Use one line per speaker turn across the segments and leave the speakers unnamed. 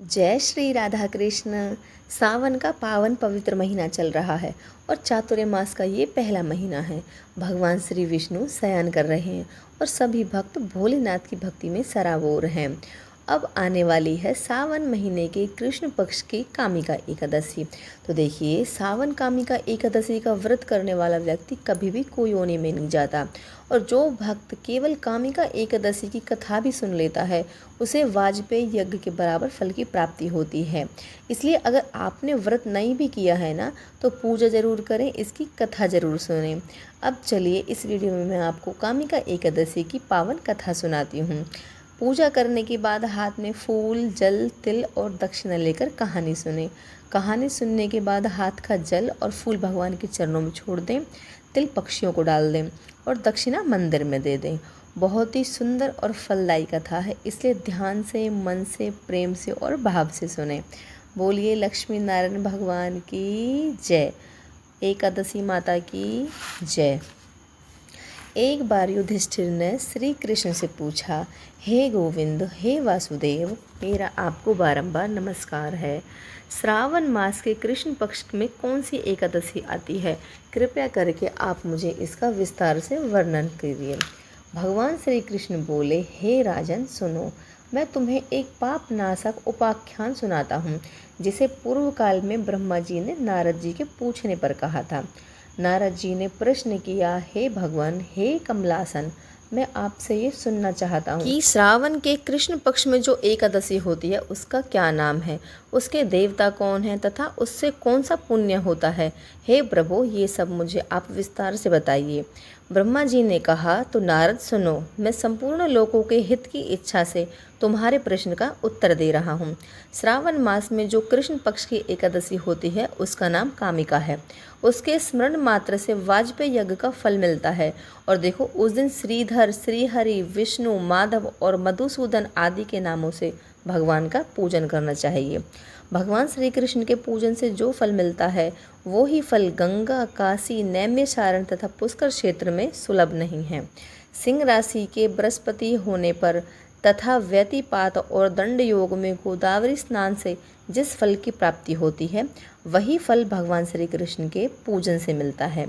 जय श्री राधा कृष्ण। सावन का पावन पवित्र महीना चल रहा है और चातुर्य मास का ये पहला महीना है। भगवान श्री विष्णु शयन कर रहे हैं और सभी भक्त भोलेनाथ की भक्ति में सराबोर हैं। अब आने वाली है सावन महीने के कृष्ण पक्ष की कामिका एकादशी। तो देखिए, सावन कामिका एकादशी का व्रत करने वाला व्यक्ति कभी भी कोई योनि में नहीं जाता और जो भक्त केवल कामिका एकादशी की कथा भी सुन लेता है उसे वाजपेयी यज्ञ के बराबर फल की प्राप्ति होती है। इसलिए अगर आपने व्रत नहीं भी किया है ना, तो पूजा जरूर करें, इसकी कथा जरूर सुनें। अब चलिए इस वीडियो में मैं आपको कामिका एकादशी की पावन कथा सुनाती हूँ। पूजा करने के बाद हाथ में फूल, जल, तिल और दक्षिणा लेकर कहानी सुने। कहानी सुनने के बाद हाथ का जल और फूल भगवान के चरणों में छोड़ दें, तिल पक्षियों को डाल दें और दक्षिणा मंदिर में दे दें। बहुत ही सुंदर और फलदायी कथा है, इसलिए ध्यान से, मन से, प्रेम से और भाव से सुने। बोलिए लक्ष्मी नारायण भगवान की जय। एकादशी माता की जय। एक बार युधिष्ठिर ने श्री कृष्ण से पूछा, हे गोविंद, हे वासुदेव, मेरा आपको बारंबार नमस्कार है। श्रावण मास के कृष्ण पक्ष में कौन सी एकादशी आती है? कृपया करके आप मुझे इसका विस्तार से वर्णन कीजिए। भगवान श्री कृष्ण बोले, हे राजन सुनो, मैं तुम्हें एक पाप नाशक उपाख्यान सुनाता हूँ जिसे पूर्व काल में ब्रह्मा जी ने नारद जी के पूछने पर कहा था। नारद जी ने प्रश्न किया, हे भगवान, हे कमलासन, मैं आपसे ये सुनना चाहता हूँ कि श्रावण के कृष्ण पक्ष में जो एकादशी होती है उसका क्या नाम है, उसके देवता कौन हैं तथा उससे कौन सा पुण्य होता है। हे प्रभु, ये सब मुझे आप विस्तार से बताइए। ब्रह्मा जी ने कहा, तो नारद सुनो, मैं संपूर्ण लोगों के हित की इच्छा से तुम्हारे प्रश्न का उत्तर दे रहा हूँ। श्रावण मास में जो कृष्ण पक्ष की एकादशी होती है उसका नाम कामिका है। उसके स्मरण मात्र से वाजपेयी यज्ञ का फल मिलता है। और देखो, उस दिन श्रीधर, श्रीहरि, विष्णु, माधव और मधुसूदन आदि के नामों से भगवान का पूजन करना चाहिए। भगवान श्री कृष्ण के पूजन से जो फल मिलता है वो ही फल गंगा, काशी, नैमिषारण्य तथा पुष्कर क्षेत्र में सुलभ नहीं है। सिंह राशि के बृहस्पति होने पर तथा व्यतिपात और दंड योग में गोदावरी स्नान से जिस फल की प्राप्ति होती है वही फल भगवान श्री कृष्ण के पूजन से मिलता है।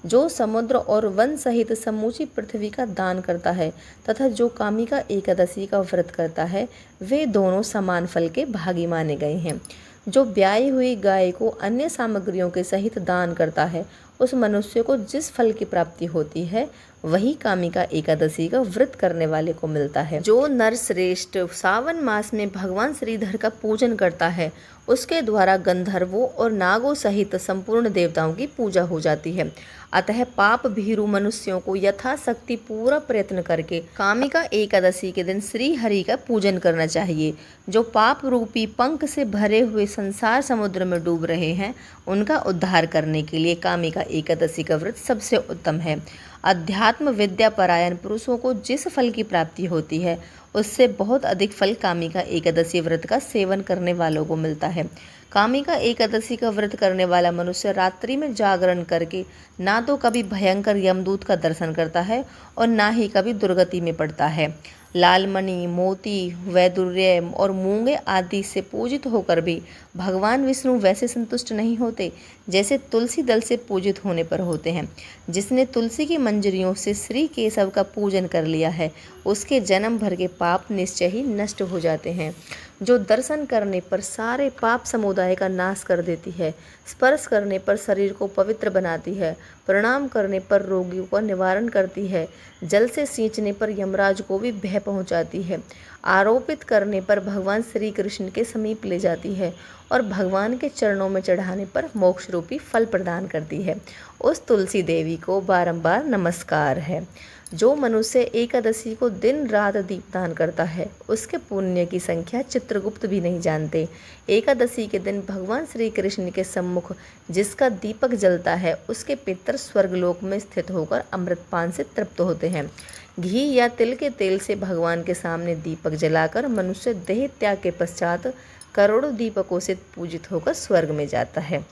जो समुद्र और वन सहित समूची पृथ्वी का दान करता है तथा जो कामिका एकादशी का व्रत करता है वे दोनों समान फल के भागी माने गए हैं। जो ब्याई हुई गाय को अन्य सामग्रियों के सहित दान करता है उस मनुष्य को जिस फल की प्राप्ति होती है वही कामिका एकादशी का व्रत करने वाले को मिलता है। जो नर श्रेष्ठ सावन मास में भगवान श्रीधर का पूजन करता है उसके द्वारा गंधर्वों और नागों सहित संपूर्ण देवताओं की पूजा हो जाती है। अतः पाप भीरु मनुष्यों को यथाशक्ति पूरा प्रयत्न करके कामिका एकादशी के दिन श्री हरि का पूजन करना चाहिए। जो पाप रूपी पंख से भरे हुए संसार समुद्र में डूब रहे हैं उनका उद्धार करने के लिए कामिका एकादशी का व्रत सबसे उत्तम है। अध्यात्म विद्या परायण पुरुषों को जिस फल की प्राप्ति होती है उससे बहुत अधिक फल कामिका एकादशी व्रत का सेवन करने वालों को मिलता है। कामिका एकादशी का व्रत करने वाला मनुष्य रात्रि में जागरण करके ना तो कभी भयंकर यमदूत का दर्शन करता है और ना ही कभी दुर्गति में पड़ता है। लालमणि, मोती, वैदुर्य और मूंगे आदि से पूजित होकर भी भगवान विष्णु वैसे संतुष्ट नहीं होते जैसे तुलसी दल से पूजित होने पर होते हैं। जिसने तुलसी की मंजरियों से श्री केशव का पूजन कर लिया है उसके जन्म भर के पाप निश्चय ही नष्ट हो जाते हैं। जो दर्शन करने पर सारे पाप समुदाय का नाश कर देती है, स्पर्श करने पर शरीर को पवित्र बनाती है, प्रणाम करने पर रोगियों का निवारण करती है, जल से सींचने पर यमराज को भी भय पहुंचाती है, आरोपित करने पर भगवान श्री कृष्ण के समीप ले जाती है और भगवान के चरणों में चढ़ाने पर मोक्ष रूपी फल प्रदान करती है, उस तुलसी देवी को बारंबार नमस्कार है। जो मनुष्य एकादशी को दिन रात दीपदान करता है उसके पुण्य की संख्या चित्रगुप्त भी नहीं जानते। एकादशी के दिन भगवान श्री कृष्ण के सम्मुख जिसका दीपक जलता है उसके पितर स्वर्गलोक में स्थित होकर अमृतपान से तृप्त होते हैं। घी या तिल के तेल से भगवान के सामने दीपक जलाकर मनुष्य देह त्याग के पश्चात करोड़ों दीपकों से पूजित होकर स्वर्ग में जाता है।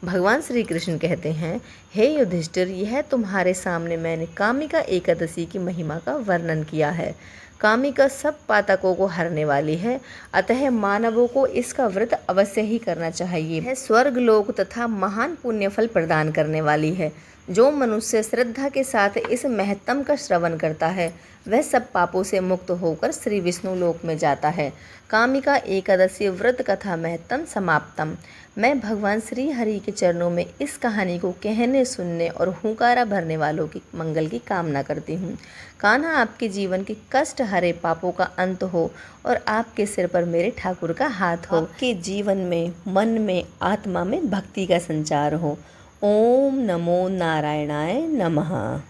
भगवान श्री कृष्ण कहते हैं, हे युधिष्ठिर, यह तुम्हारे सामने मैंने कामिका एकादशी की महिमा का वर्णन किया है। कामिका सब पातकों को हरने वाली है, अतः मानवों को इसका व्रत अवश्य ही करना चाहिए। यह स्वर्ग लोक तथा महान पुण्य फल प्रदान करने वाली है। जो मनुष्य श्रद्धा के साथ इस महत्तम का श्रवण करता है वह सब पापों से मुक्त होकर श्री विष्णु लोक में जाता है। कामिका एकादशी व्रत कथा महत्तम समाप्तम। मैं भगवान श्री हरि के चरणों में इस कहानी को कहने, सुनने और हुंकारा भरने वालों की मंगल की कामना करती हूँ। कान्हा, आपके जीवन के कष्ट हरे पापों का अंत हो और आपके सिर पर मेरे ठाकुर का हाथ हो। आपके जीवन में, मन में, आत्मा में भक्ति का संचार हो। ओम नमो नारायणाय नमः।